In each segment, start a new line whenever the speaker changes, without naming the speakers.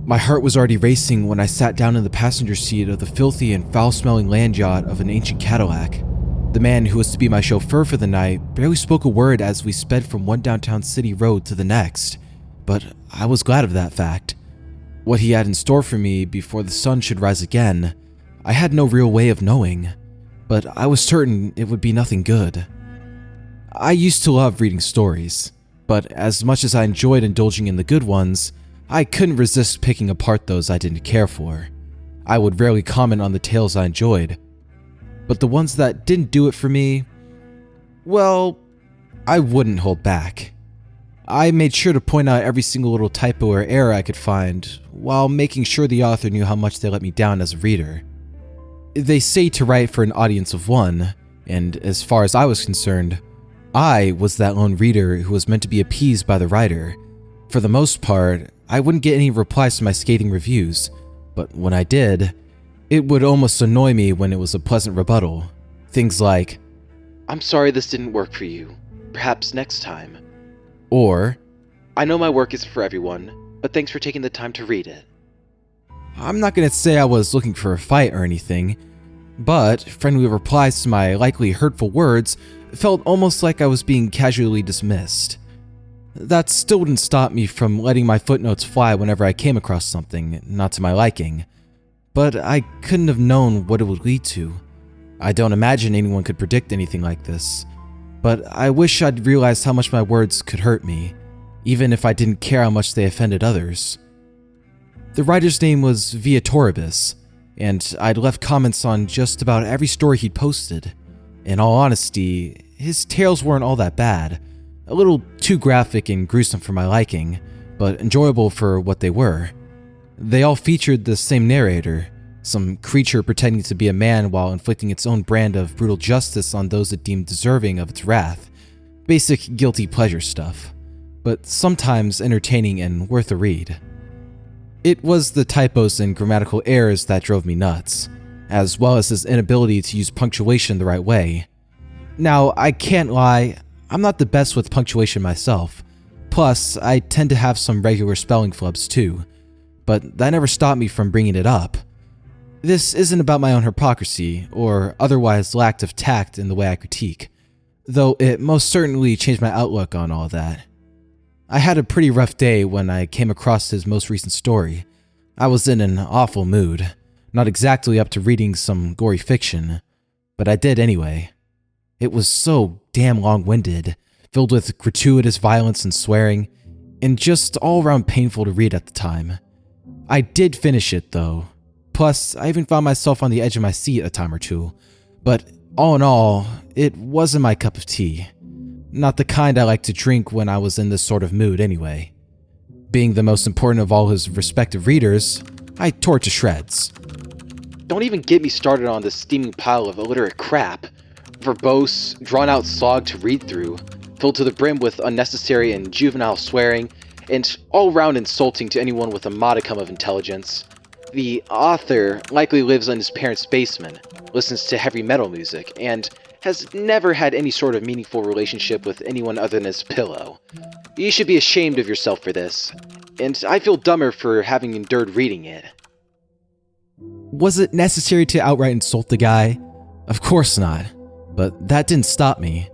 My heart was already racing when I sat down in the passenger seat of the filthy and foul-smelling land yacht of an ancient Cadillac. The man who was to be my chauffeur for the night barely spoke a word as we sped from one downtown city road to the next, but I was glad of that fact. What he had in store for me before the sun should rise again, I had no real way of knowing, but I was certain it would be nothing good. I used to love reading stories, but as much as I enjoyed indulging in the good ones, I couldn't resist picking apart those I didn't care for. I would rarely comment on the tales I enjoyed, but the ones that didn't do it for me, well, I wouldn't hold back. I made sure to point out every single little typo or error I could find, while making sure the author knew how much they let me down as a reader. They say to write for an audience of one, and as far as I was concerned, I was that lone reader who was meant to be appeased by the writer. For the most part, I wouldn't get any replies to my scathing reviews, but when I did, it would almost annoy me when it was a pleasant rebuttal. Things like,
"I'm sorry this didn't work for you. Perhaps next time."
Or,
"I know my work isn't for everyone, but thanks for taking the time to read it."
I'm not going to say I was looking for a fight or anything, but friendly replies to my likely hurtful words felt almost like I was being casually dismissed. That still wouldn't stop me from letting my footnotes fly whenever I came across something not to my liking, but I couldn't have known what it would lead to. I don't imagine anyone could predict anything like this, but I wish I'd realized how much my words could hurt me, even if I didn't care how much they offended others. The writer's name was Viatoribus, and I'd left comments on just about every story he'd posted. In all honesty, his tales weren't all that bad. A little too graphic and gruesome for my liking, but enjoyable for what they were. They all featured the same narrator, some creature pretending to be a man while inflicting its own brand of brutal justice on those it deemed deserving of its wrath. Basic guilty pleasure stuff, but sometimes entertaining and worth a read. It was the typos and grammatical errors that drove me nuts, as well as his inability to use punctuation the right way. Now, I can't lie, I'm not the best with punctuation myself, plus I tend to have some regular spelling flubs too, but that never stopped me from bringing it up. This isn't about my own hypocrisy, or otherwise lack of tact in the way I critique, though it most certainly changed my outlook on all that. I had a pretty rough day when I came across his most recent story. I was in an awful mood, not exactly up to reading some gory fiction, but I did anyway. It was so damn long-winded, filled with gratuitous violence and swearing, and just all around painful to read at the time. I did finish it though. Plus, I even found myself on the edge of my seat a time or two, but all in all, it wasn't my cup of tea. Not the kind I like to drink when I was in this sort of mood anyway. Being the most important of all his respective readers, I tore it to shreds.
Don't even get me started on this steaming pile of illiterate crap. Verbose, drawn-out slog to read through, filled to the brim with unnecessary and juvenile swearing, and all-round insulting to anyone with a modicum of intelligence. The author likely lives in his parents' basement, listens to heavy metal music, and has never had any sort of meaningful relationship with anyone other than his pillow. You should be ashamed of yourself for this, and I feel dumber for having endured reading it.
Was it necessary to outright insult the guy? Of course not, but that didn't stop me.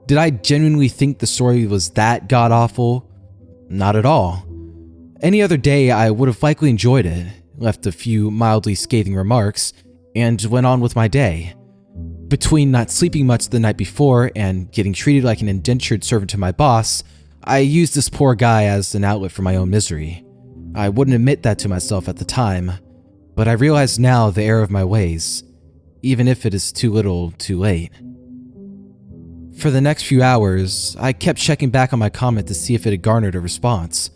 Did I genuinely think the story was that god-awful? Not at all. Any other day I would have likely enjoyed it, left a few mildly scathing remarks, and went on with my day. Between not sleeping much the night before and getting treated like an indentured servant to my boss, I used this poor guy as an outlet for my own misery. I wouldn't admit that to myself at the time, but I realize now the error of my ways, even if it is too little, too late. For the next few hours, I kept checking back on my comment to see if it had garnered a response.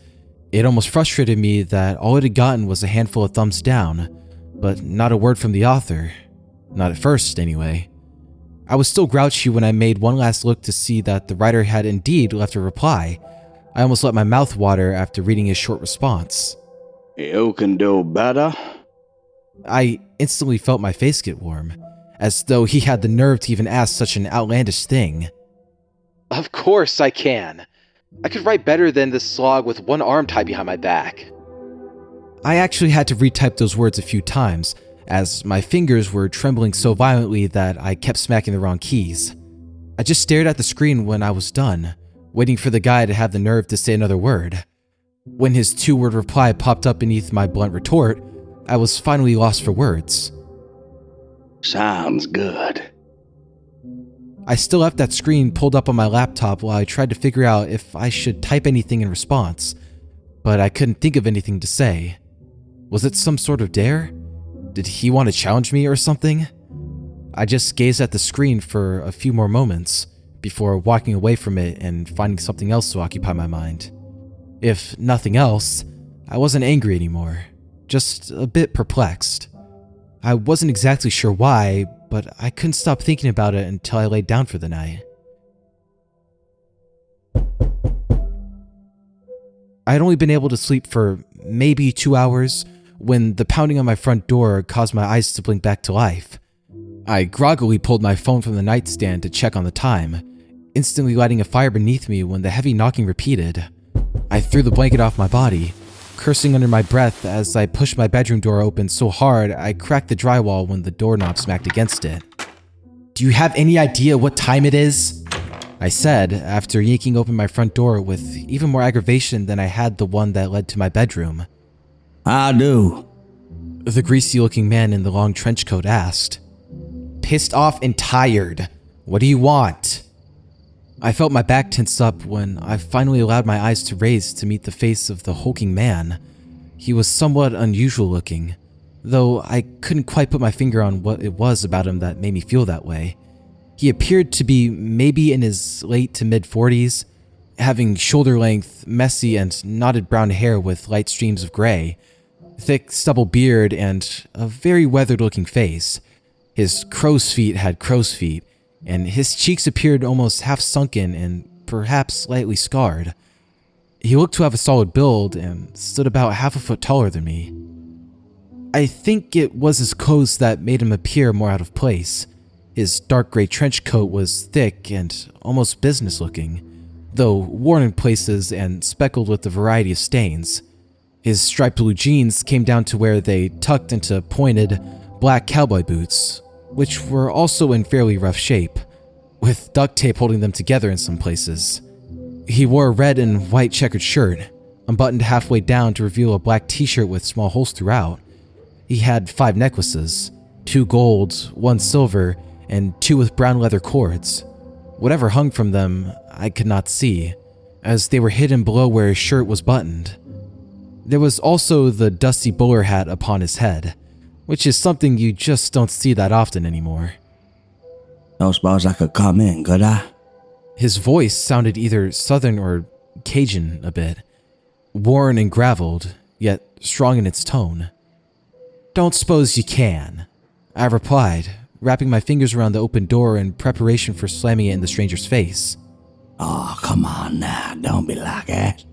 It almost frustrated me that all it had gotten was a handful of thumbs down, but not a word from the author. Not at first, anyway. I was still grouchy when I made one last look to see that the writer had indeed left a reply. I almost let my mouth water after reading his short response.
You can do better?
I instantly felt my face get warm, as though he had the nerve to even ask such an outlandish thing.
Of course I can. I could write better than this slog with one arm tied behind my back.
I actually had to retype those words a few times, as my fingers were trembling so violently that I kept smacking the wrong keys. I just stared at the screen when I was done, waiting for the guy to have the nerve to say another word. When his 2-word reply popped up beneath my blunt retort, I was finally lost for words.
Sounds good.
I still left that screen pulled up on my laptop while I tried to figure out if I should type anything in response, but I couldn't think of anything to say. Was it some sort of dare? Did he want to challenge me or something? I just gazed at the screen for a few more moments before walking away from it and finding something else to occupy my mind. If nothing else, I wasn't angry anymore, just a bit perplexed. I wasn't exactly sure why, but I couldn't stop thinking about it until I laid down for the night. I had only been able to sleep for maybe 2 hours when the pounding on my front door caused my eyes to blink back to life. I groggily pulled my phone from the nightstand to check on the time, instantly lighting a fire beneath me when the heavy knocking repeated. I threw the blanket off my body, cursing under my breath as I pushed my bedroom door open so hard I cracked the drywall when the doorknob smacked against it. "Do you have any idea what time it is?" I said, after yanking open my front door with even more aggravation than I had the one that led to my bedroom.
I do.
The greasy-looking man in the long trench coat asked. "Pissed off and tired. What do you want?" I felt my back tense up when I finally allowed my eyes to raise to meet the face of the hulking man. He was somewhat unusual looking, though I couldn't quite put my finger on what it was about him that made me feel that way. He appeared to be maybe in his late to mid-40s, having shoulder-length, messy and knotted brown hair with light streams of gray, thick stubble beard, and a very weathered-looking face. His crow's feet had crow's feet, and his cheeks appeared almost half sunken and perhaps slightly scarred. He looked to have a solid build and stood about half a foot taller than me. I think it was his clothes that made him appear more out of place. His dark gray trench coat was thick and almost business-looking, though worn in places and speckled with a variety of stains. His striped blue jeans came down to where they tucked into pointed, black cowboy boots, which were also in fairly rough shape, with duct tape holding them together in some places. He wore a red and white checkered shirt, unbuttoned halfway down to reveal a black t-shirt with small holes throughout. He had 5 necklaces, 2 gold, 1 silver, and 2 with brown leather cords. Whatever hung from them, I could not see, as they were hidden below where his shirt was buttoned. There was also the dusty bowler hat upon his head, which is something you just don't see that often anymore.
Don't suppose I could come in, could I?
His voice sounded either southern or Cajun a bit, worn and graveled, yet strong in its tone. "Don't suppose you can," I replied, wrapping my fingers around the open door in preparation for slamming it in the stranger's face.
Oh, come on now, don't be like that.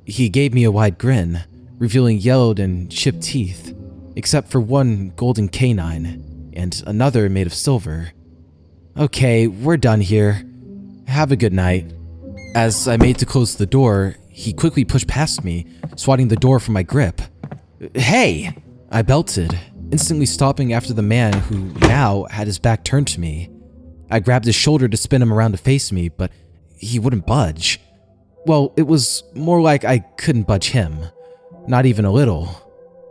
He gave me a wide grin, revealing yellowed and chipped teeth, except for one golden canine, and another made of silver. "Okay, we're done here. Have a good night." As I made to close the door, he quickly pushed past me, swatting the door from my grip. "Hey!" I belted, instantly stopping after the man who now had his back turned to me. I grabbed his shoulder to spin him around to face me, but he wouldn't budge. Well, it was more like I couldn't budge him. Not even a little.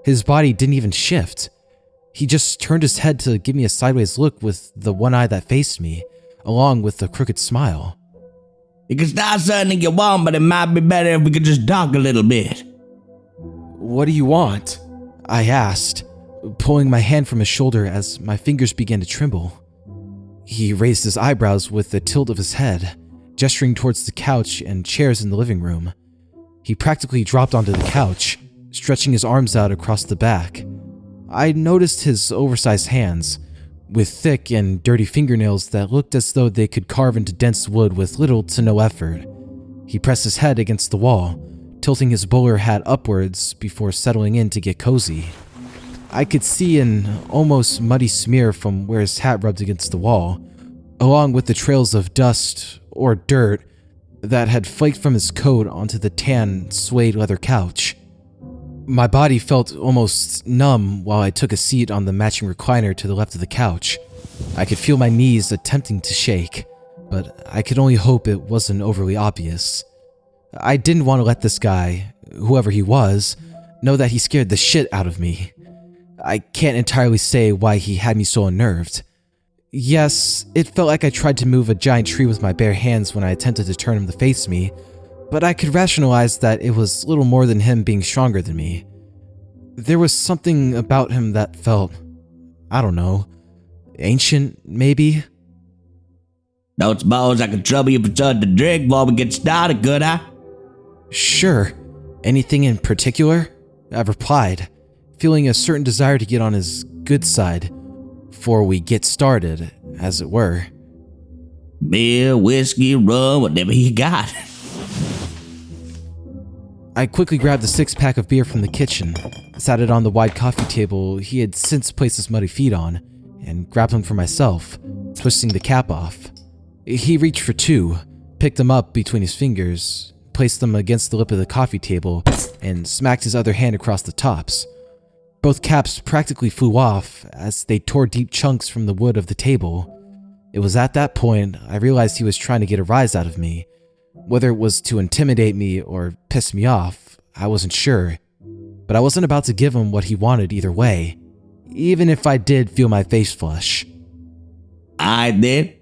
His body didn't even shift. He just turned his head to give me a sideways look with the one eye that faced me, along with a crooked smile.
You can start something you want, but it might be better if we could just talk a little bit.
"What do you want?" I asked, pulling my hand from his shoulder as my fingers began to tremble. He raised his eyebrows with a tilt of his head, gesturing towards the couch and chairs in the living room. He practically dropped onto the couch, stretching his arms out across the back. I noticed his oversized hands, with thick and dirty fingernails that looked as though they could carve into dense wood with little to no effort. He pressed his head against the wall, tilting his bowler hat upwards before settling in to get cozy. I could see an almost muddy smear from where his hat rubbed against the wall, along with the trails of dust or dirt that had flaked from his coat onto the tan suede leather couch. My body felt almost numb while I took a seat on the matching recliner to the left of the couch. I could feel my knees attempting to shake, but I could only hope it wasn't overly obvious. I didn't want to let this guy, whoever he was, know that he scared the shit out of me. I can't entirely say why he had me so unnerved. Yes, it felt like I tried to move a giant tree with my bare hands when I attempted to turn him to face me, but I could rationalize that it was little more than him being stronger than me. There was something about him that felt, I don't know, ancient, maybe?
Don't suppose I could trouble you for something to drink before we get started, could I?
Sure. Anything in particular? I replied, feeling a certain desire to get on his good side before we get started, as it were.
Beer, whiskey, rum, whatever you got.
I quickly grabbed a six-pack of beer from the kitchen, sat it on the wide coffee table he had since placed his muddy feet on, and grabbed one for myself, twisting the cap off. He reached for two, picked them up between his fingers, placed them against the lip of the coffee table, and smacked his other hand across the tops. Both caps practically flew off as they tore deep chunks from the wood of the table. It was at that point I realized he was trying to get a rise out of me. Whether it was to intimidate me or piss me off, I wasn't sure. But I wasn't about to give him what he wanted either way, even if I did feel my face flush.
I did,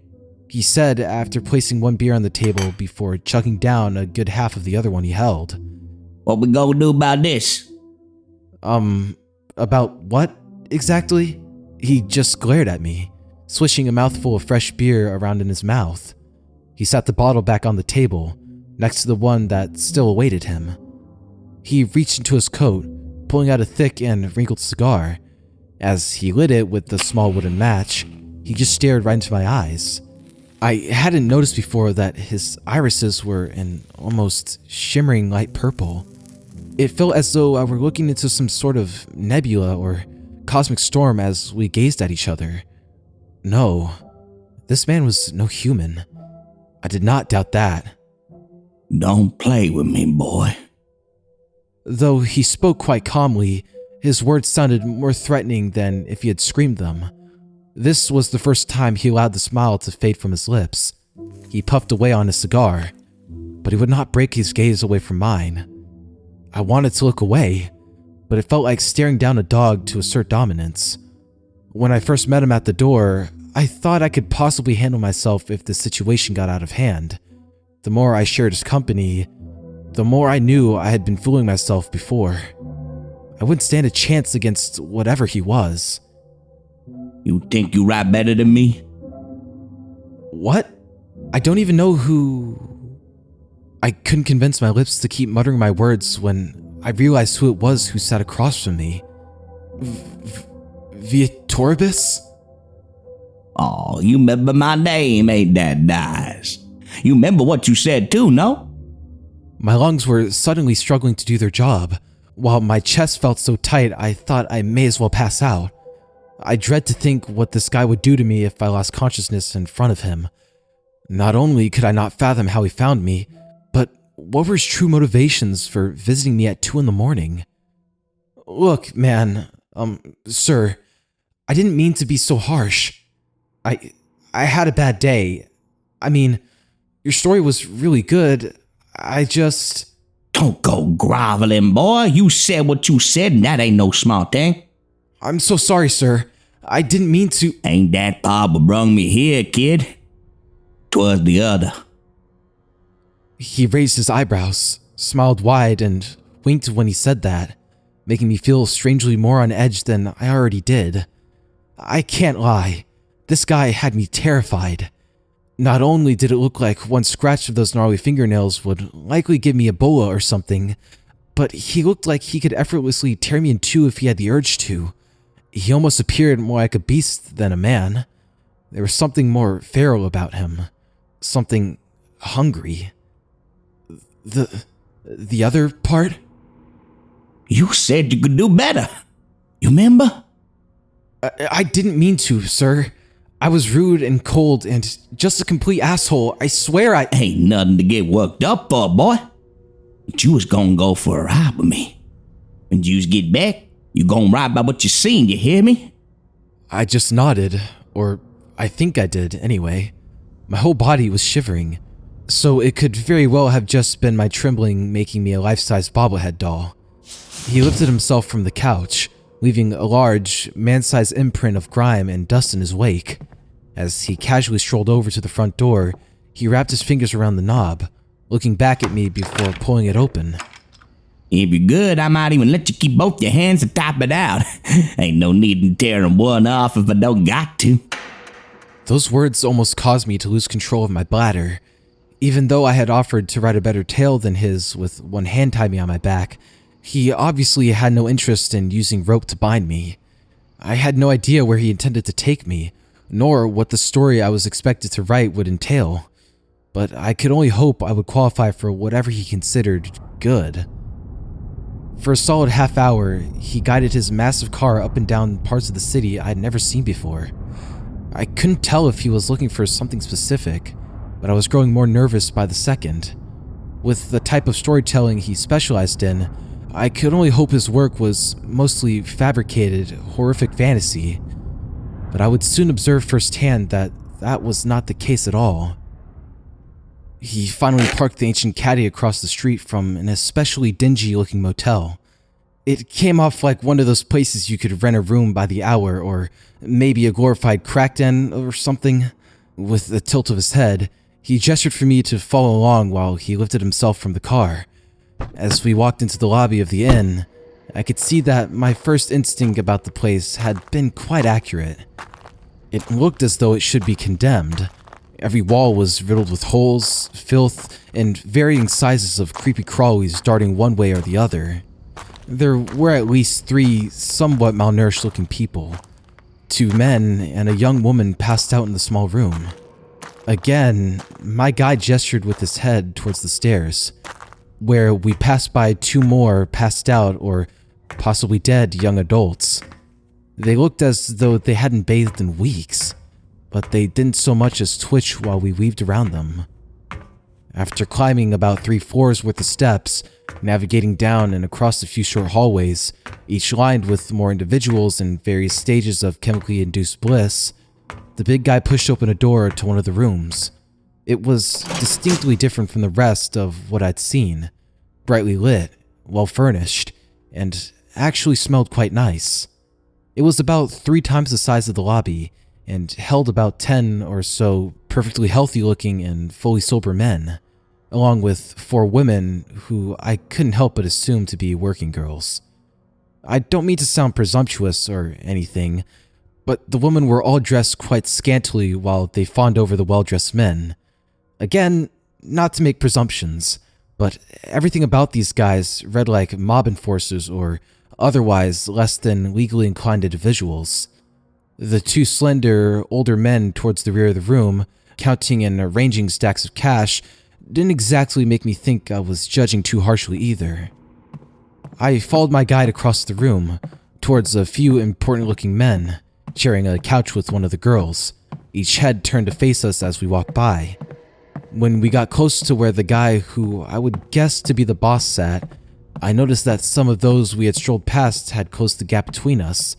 he said after placing one beer on the table before chugging down a good half of the other one he held.
What we gonna do about this?
About what, exactly? He just glared at me, swishing a mouthful of fresh beer around in his mouth. He sat the bottle back on the table, next to the one that still awaited him. He reached into his coat, pulling out a thick and wrinkled cigar. As he lit it with the small wooden match, he just stared right into my eyes. I hadn't noticed before that his irises were an almost shimmering light purple. It felt as though I were looking into some sort of nebula or cosmic storm as we gazed at each other. No, this man was no human. I did not doubt that.
Don't play with me, boy.
Though he spoke quite calmly, his words sounded more threatening than if he had screamed them. This was the first time he allowed the smile to fade from his lips. He puffed away on his cigar, but he would not break his gaze away from mine. I wanted to look away, but it felt like staring down a dog to assert dominance. When I first met him at the door, I thought I could possibly handle myself if the situation got out of hand. The more I shared his company, the more I knew I had been fooling myself before. I wouldn't stand a chance against whatever he was.
You think you rap better than me?
What? I don't even know who... I couldn't convince my lips to keep muttering my words when I realized who it was who sat across from me. Viatoribus?
Oh, you remember my name, ain't that nice? You remember what you said too, no?
My lungs were suddenly struggling to do their job, while my chest felt so tight I thought I may as well pass out. I dread to think what this guy would do to me if I lost consciousness in front of him. Not only could I not fathom how he found me, but what were his true motivations for visiting me at 2 a.m? Look, man, sir, I didn't mean to be so harsh. I had a bad day. I mean, your story was really good. I just...
Don't go groveling, boy. You said what you said, and that ain't no small thing.
I'm so sorry, sir. I didn't mean to...
Ain't that Bob what brung me here, kid? 'Twas the other.
He raised his eyebrows, smiled wide, and winked when he said that, making me feel strangely more on edge than I already did. I can't lie. This guy had me terrified. Not only did it look like one scratch of those gnarly fingernails would likely give me Ebola or something, but he looked like he could effortlessly tear me in two if he had the urge to. He almost appeared more like a beast than a man. There was something more feral about him. Something hungry. The other part?
You said you could do better. You remember?
I didn't mean to, sir. I was rude and cold and just a complete asshole. I swear I...
Ain't nothing to get worked up for, boy. But you was gonna go for a ride with me. When yous get back, you gon' right by what you seen, you hear me?
I just nodded, or I think I did anyway. My whole body was shivering, so it could very well have just been my trembling making me a life-size bobblehead doll. He lifted himself from the couch, leaving a large, man-sized imprint of grime and dust in his wake. As he casually strolled over to the front door, he wrapped his fingers around the knob, looking back at me before pulling it open.
If you're good, I might even let you keep both your hands and top it out. Ain't no need in tearing one off if I don't got to.
Those words almost caused me to lose control of my bladder. Even though I had offered to write a better tale than his with one hand tied me on my back, he obviously had no interest in using rope to bind me. I had no idea where he intended to take me, nor what the story I was expected to write would entail. But I could only hope I would qualify for whatever he considered good. For a solid half hour, he guided his massive car up and down parts of the city I had never seen before. I couldn't tell if he was looking for something specific, but I was growing more nervous by the second. With the type of storytelling he specialized in, I could only hope his work was mostly fabricated, horrific fantasy. But I would soon observe firsthand that that was not the case at all. He finally parked the ancient caddy across the street from an especially dingy-looking motel. It came off like one of those places you could rent a room by the hour, or maybe a glorified crack den or something. With a tilt of his head, he gestured for me to follow along while he lifted himself from the car. As we walked into the lobby of the inn, I could see that my first instinct about the place had been quite accurate. It looked as though it should be condemned. Every wall was riddled with holes, filth, and varying sizes of creepy crawlies darting one way or the other. There were at least 3 somewhat malnourished looking people. 2 men and a young woman passed out in the small room. Again, my guide gestured with his head towards the stairs, where we passed by 2 more passed out or possibly dead young adults. They looked as though they hadn't bathed in weeks, but they didn't so much as twitch while we weaved around them. After climbing about 3 floors worth of steps, navigating down and across a few short hallways, each lined with more individuals in various stages of chemically induced bliss, the big guy pushed open a door to one of the rooms. It was distinctly different from the rest of what I'd seen. Brightly lit, well furnished, and actually smelled quite nice. It was about 3 times the size of the lobby, and held about 10 or so perfectly healthy looking and fully sober men, along with 4 women who I couldn't help but assume to be working girls. I don't mean to sound presumptuous or anything, but the women were all dressed quite scantily while they fawned over the well-dressed men. Again, not to make presumptions, but everything about these guys read like mob enforcers or otherwise less than legally inclined individuals. The 2 slender, older men towards the rear of the room, counting and arranging stacks of cash, didn't exactly make me think I was judging too harshly either. I followed my guide across the room, towards a few important-looking men, sharing a couch with one of the girls, each head turned to face us as we walked by. When we got close to where the guy who I would guess to be the boss sat, I noticed that some of those we had strolled past had closed the gap between us.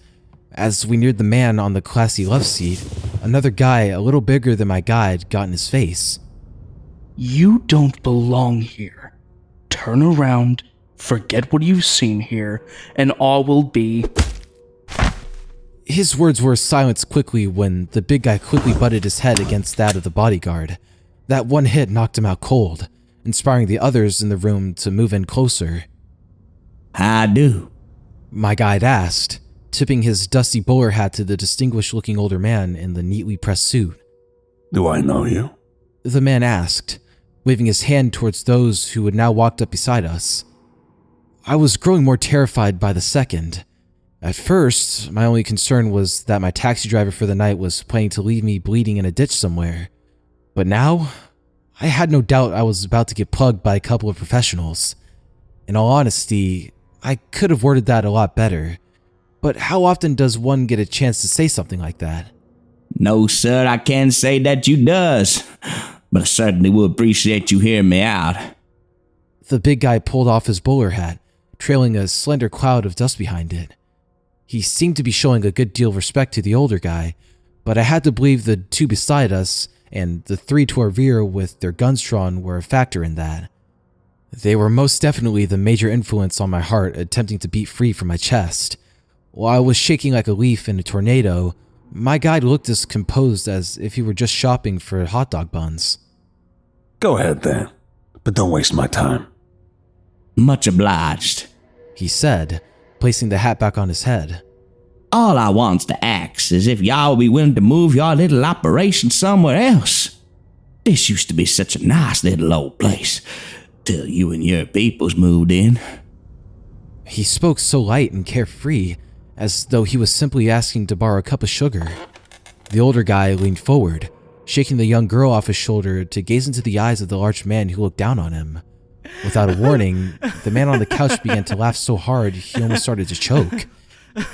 As we neared the man on the classy love seat, another guy a little bigger than my guide got in his face.
You don't belong here. Turn around, forget what you've seen here, and all will be...
His words were silenced quickly when the big guy quickly butted his head against that of the bodyguard. That one hit knocked him out cold, inspiring the others in the room to move in closer.
"How do?"
my guide asked, tipping his dusty bowler hat to the distinguished-looking older man in the neatly pressed suit.
"Do I know you?"
the man asked, waving his hand towards those who had now walked up beside us. I was growing more terrified by the second. At first, my only concern was that my taxi driver for the night was planning to leave me bleeding in a ditch somewhere. But now, I had no doubt I was about to get plugged by a couple of professionals. In all honesty, I could have worded that a lot better. But how often does one get a chance to say something like that?
"No, sir, I can't say that you does, but I certainly would appreciate you hearing me out."
The big guy pulled off his bowler hat, trailing a slender cloud of dust behind it. He seemed to be showing a good deal of respect to the older guy, but I had to believe the two beside us and the three to our rear with their guns drawn were a factor in that. They were most definitely the major influence on my heart attempting to beat free from my chest. While I was shaking like a leaf in a tornado, my guide looked as composed as if he were just shopping for hot dog buns.
Go ahead then, but don't waste my time.
Much obliged,
he said, placing the hat back on his head.
All I wants to ask is if y'all will be willing to move your little operation somewhere else. This used to be such a nice little old place, till you and your peoples moved in.
He spoke so light and carefree, as though he was simply asking to borrow a cup of sugar. The older guy leaned forward, shaking the young girl off his shoulder to gaze into the eyes of the large man who looked down on him. Without a warning, the man on the couch began to laugh so hard he almost started to choke.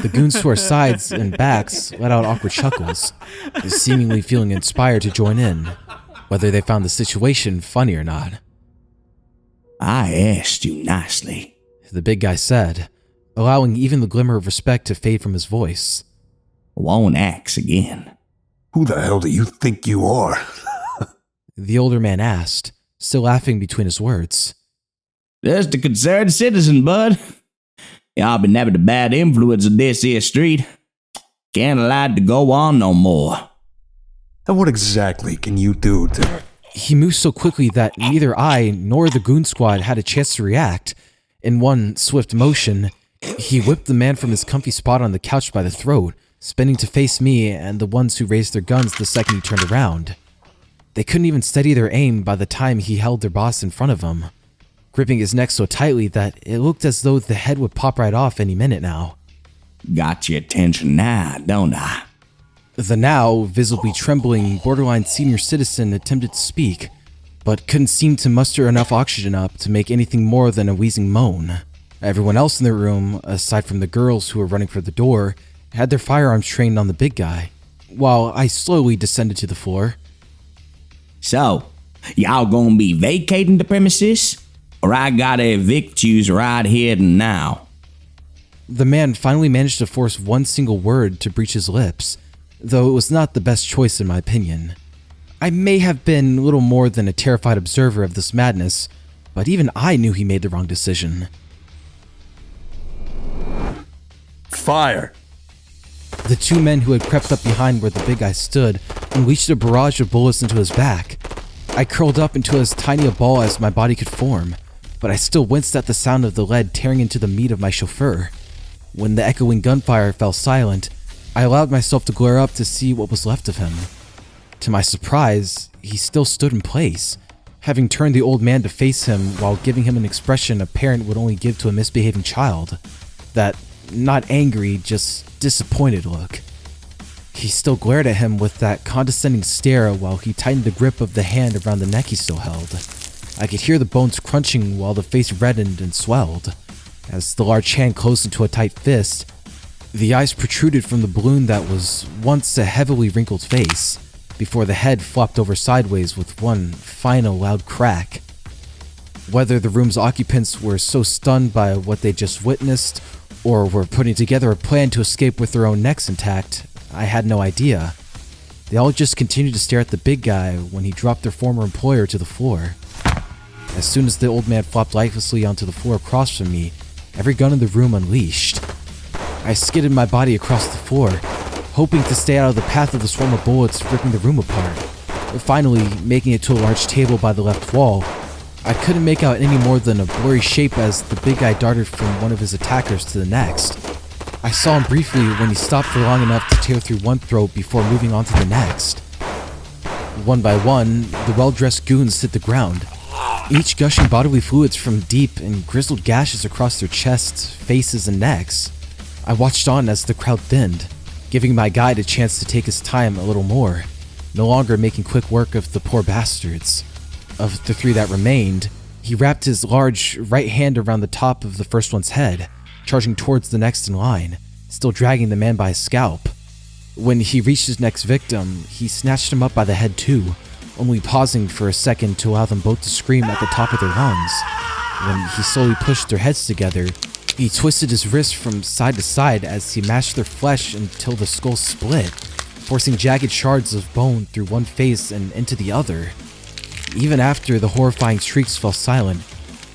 The goons to our sides and backs let out awkward chuckles, seemingly feeling inspired to join in, whether they found the situation funny or not.
I asked you nicely,
the big guy said, allowing even the glimmer of respect to fade from his voice.
Won't ax again.
Who the hell do you think you are?
The older man asked, still laughing between his words.
Just a concerned citizen, bud. Y'all been having a bad influence in this here street. Can't allow it to go on no more.
And what exactly can you do to...
He moved so quickly that neither I nor the goon squad had a chance to react. In one swift motion, he whipped the man from his comfy spot on the couch by the throat, spinning to face me and the ones who raised their guns the second he turned around. They couldn't even steady their aim by the time he held their boss in front of him, gripping his neck so tightly that it looked as though the head would pop right off any minute now.
Got your attention now, don't I?
The now visibly trembling, borderline senior citizen attempted to speak, but couldn't seem to muster enough oxygen up to make anything more than a wheezing moan. Everyone else in the room, aside from the girls who were running for the door, had their firearms trained on the big guy, while I slowly descended to the floor.
So, y'all gonna be vacating the premises? Or I gotta evict yous right here and now?
The man finally managed to force one single word to breach his lips, though it was not the best choice in my opinion. I may have been little more than a terrified observer of this madness, but even I knew he made the wrong decision.
Fire!
The two men who had crept up behind where the big guy stood unleashed a barrage of bullets into his back. I curled up into as tiny a ball as my body could form, but I still winced at the sound of the lead tearing into the meat of my chauffeur. When the echoing gunfire fell silent, I allowed myself to glare up to see what was left of him. To my surprise, he still stood in place, having turned the old man to face him while giving him an expression a parent would only give to a misbehaving child. That not angry, just disappointed look. He still glared at him with that condescending stare while he tightened the grip of the hand around the neck he still held. I could hear the bones crunching while the face reddened and swelled. As the large hand closed into a tight fist, the eyes protruded from the balloon that was once a heavily wrinkled face, before the head flopped over sideways with one final loud crack. Whether the room's occupants were so stunned by what they just witnessed, or were putting together a plan to escape with their own necks intact, I had no idea. They all just continued to stare at the big guy when he dropped their former employer to the floor. As soon as the old man flopped lifelessly onto the floor across from me, every gun in the room unleashed. I skidded my body across the floor, hoping to stay out of the path of the swarm of bullets ripping the room apart. Finally, making it to a large table by the left wall, I couldn't make out any more than a blurry shape as the big guy darted from one of his attackers to the next. I saw him briefly when he stopped for long enough to tear through one throat before moving on to the next. One by one, the well-dressed goons hit the ground, each gushing bodily fluids from deep and grizzled gashes across their chests, faces, and necks. I watched on as the crowd thinned, giving my guide a chance to take his time a little more, no longer making quick work of the poor bastards. Of the three that remained, he wrapped his large right hand around the top of the first one's head, charging towards the next in line, still dragging the man by his scalp. When he reached his next victim, he snatched him up by the head too, only pausing for a second to allow them both to scream at the top of their lungs. When he slowly pushed their heads together, He twisted his wrist from side to side as he mashed their flesh until the skull split, forcing jagged shards of bone through one face and into the other. Even after the horrifying shrieks fell silent,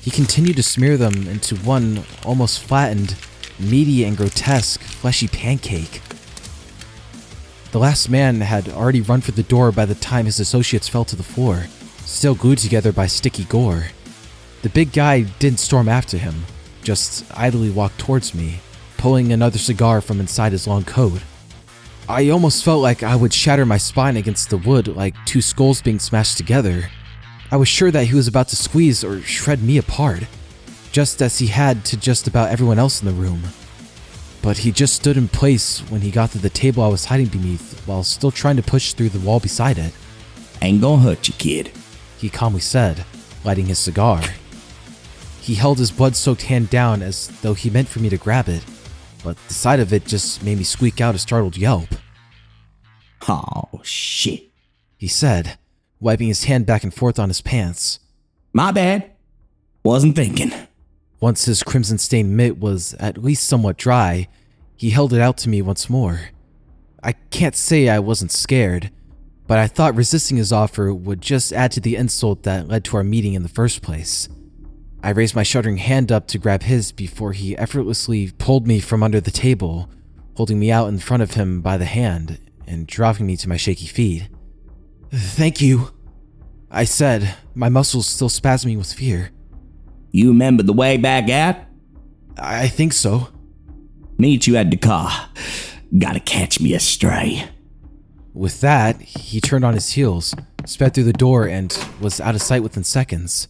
he continued to smear them into one almost flattened, meaty and grotesque, fleshy pancake. The last man had already run for the door by the time his associates fell to the floor, still glued together by sticky gore. The big guy didn't storm after him, just idly walked towards me, pulling another cigar from inside his long coat. I almost felt like I would shatter my spine against the wood like two skulls being smashed together. I was sure that he was about to squeeze or shred me apart, just as he had to just about everyone else in the room. But he just stood in place when he got to the table I was hiding beneath while still trying to push through the wall beside it.
Ain't gonna hurt you, kid,
He calmly said, lighting his cigar. He held his blood-soaked hand down as though he meant for me to grab it, but the sight of it just made me squeak out a startled yelp.
Oh, shit.
He said, wiping his hand back and forth on his pants.
My bad. Wasn't thinking.
Once his crimson-stained mitt was at least somewhat dry, he held it out to me once more. I can't say I wasn't scared, but I thought resisting his offer would just add to the insult that led to our meeting in the first place. I raised my shuddering hand up to grab his before he effortlessly pulled me from under the table, holding me out in front of him by the hand and dropping me to my shaky feet. "Thank you," I said, my muscles still spasming with fear.
You remember the way back out?
I think so.
Meet you at the car. Gotta catch me a stray.
With that, he turned on his heels, sped through the door, and was out of sight within seconds.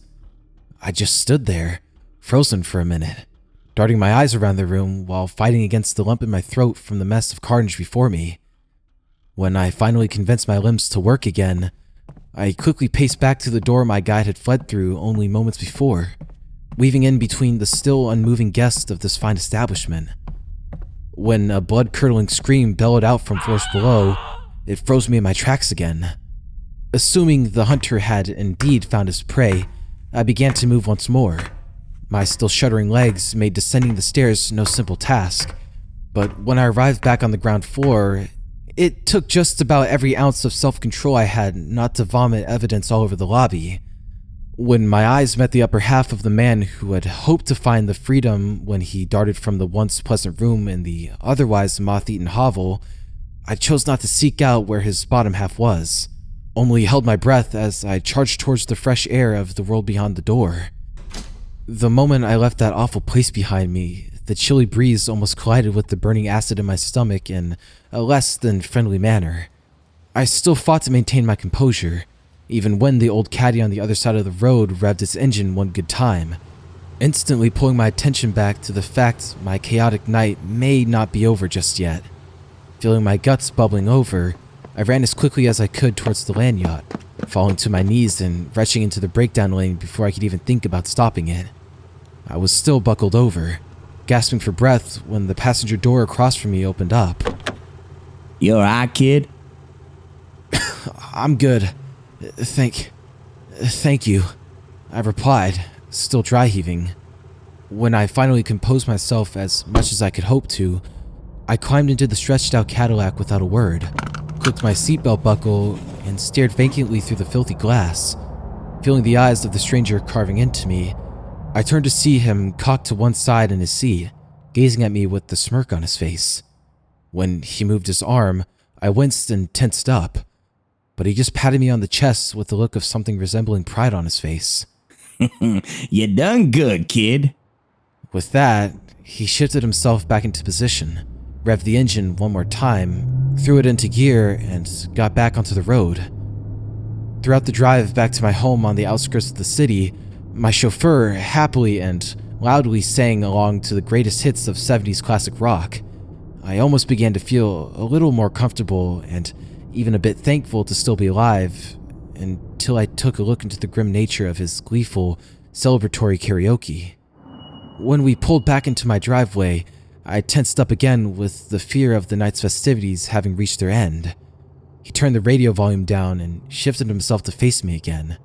I just stood there, frozen for a minute, darting my eyes around the room while fighting against the lump in my throat from the mess of carnage before me. When I finally convinced my limbs to work again, I quickly paced back to the door my guide had fled through only moments before, weaving in between the still unmoving guests of this fine establishment. When a blood-curdling scream bellowed out from floors below, it froze me in my tracks again. Assuming the hunter had indeed found his prey, I began to move once more. My still shuddering legs made descending the stairs no simple task, but when I arrived back on the ground floor, it took just about every ounce of self-control I had not to vomit evidence all over the lobby. When my eyes met the upper half of the man who had hoped to find the freedom when he darted from the once pleasant room in the otherwise moth-eaten hovel, I chose not to seek out where his bottom half was, only held my breath as I charged towards the fresh air of the world beyond the door. The moment I left that awful place behind me, the chilly breeze almost collided with the burning acid in my stomach in a less than friendly manner. I still fought to maintain my composure, even when the old caddy on the other side of the road revved its engine one good time, instantly pulling my attention back to the fact my chaotic night may not be over just yet. Feeling my guts bubbling over, I ran as quickly as I could towards the land yacht, falling to my knees and rushing into the breakdown lane before I could even think about stopping it. I was still buckled over, gasping for breath when the passenger door across from me opened up.
You alright, kid?
"I'm good. Thank you," I replied, still dry heaving. When I finally composed myself as much as I could hope to, I climbed into the stretched out Cadillac without a word, clicked my seatbelt buckle, and stared vacantly through the filthy glass. Feeling the eyes of the stranger carving into me, I turned to see him cocked to one side in his seat, gazing at me with the smirk on his face. When he moved his arm, I winced and tensed up, but he just patted me on the chest with a look of something resembling pride on his face.
You done good, kid.
With that, he shifted himself back into position, revved the engine one more time, threw it into gear, and got back onto the road. Throughout the drive back to my home on the outskirts of the city, my chauffeur happily and loudly sang along to the greatest hits of 70s classic rock. I almost began to feel a little more comfortable and even a bit thankful to still be alive, until I took a look into the grim nature of his gleeful, celebratory karaoke. When we pulled back into my driveway, I tensed up again with the fear of the night's festivities having reached their end. He turned the radio volume down and shifted himself to face me again.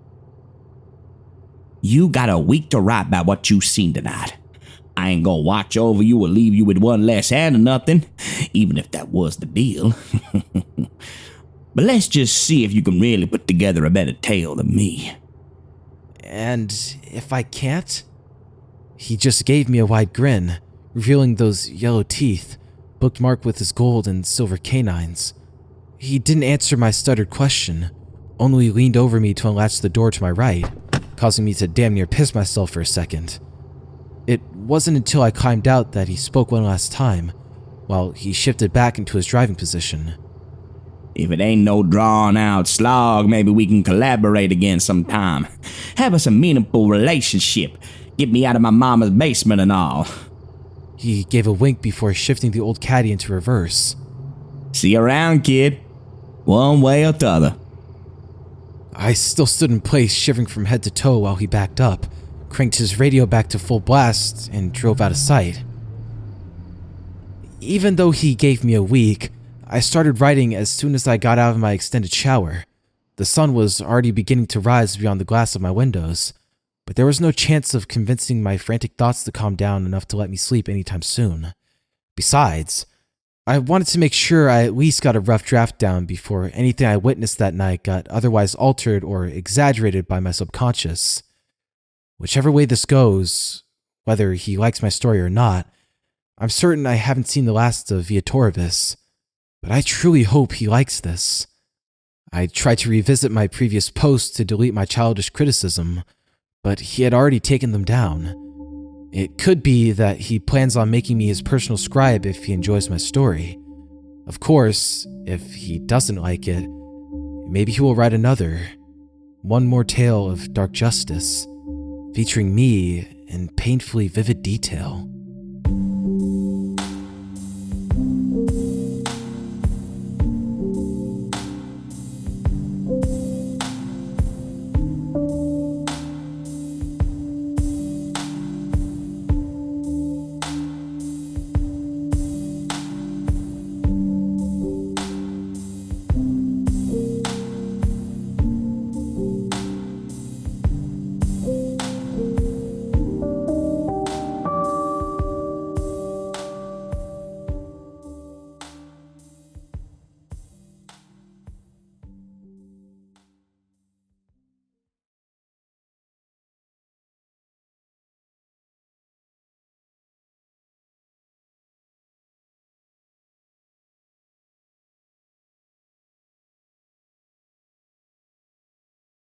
You got a week to write about what you seen tonight. I ain't gonna watch over you or leave you with one less hand or nothing, even if that was the deal. But let's just see if you can really put together a better tale than me.
And if I can't? He just gave me a wide grin, revealing those yellow teeth, bookmarked with his gold and silver canines. He didn't answer my stuttered question, only leaned over me to unlatch the door to my right, causing me to damn near piss myself for a second. It wasn't until I climbed out that he spoke one last time, while he shifted back into his driving position.
If it ain't no drawn-out slog, maybe we can collaborate again sometime. Have us a meaningful relationship. Get me out of my mama's basement and all.
He gave a wink before shifting the old caddy into reverse.
See you around, kid. One way or t'other.
I still stood in place, shivering from head to toe while he backed up, cranked his radio back to full blast, and drove out of sight. Even though he gave me a week, I started writing as soon as I got out of my extended shower. The sun was already beginning to rise beyond the glass of my windows, but there was no chance of convincing my frantic thoughts to calm down enough to let me sleep anytime soon. Besides, I wanted to make sure I at least got a rough draft down before anything I witnessed that night got otherwise altered or exaggerated by my subconscious. Whichever way this goes, whether he likes my story or not, I'm certain I haven't seen the last of Viatoribus. But I truly hope he likes this. I tried to revisit my previous posts to delete my childish criticism, but he had already taken them down. It could be that he plans on making me his personal scribe if he enjoys my story. Of course, if he doesn't like it, maybe he will write another, one more tale of dark justice, featuring me in painfully vivid detail.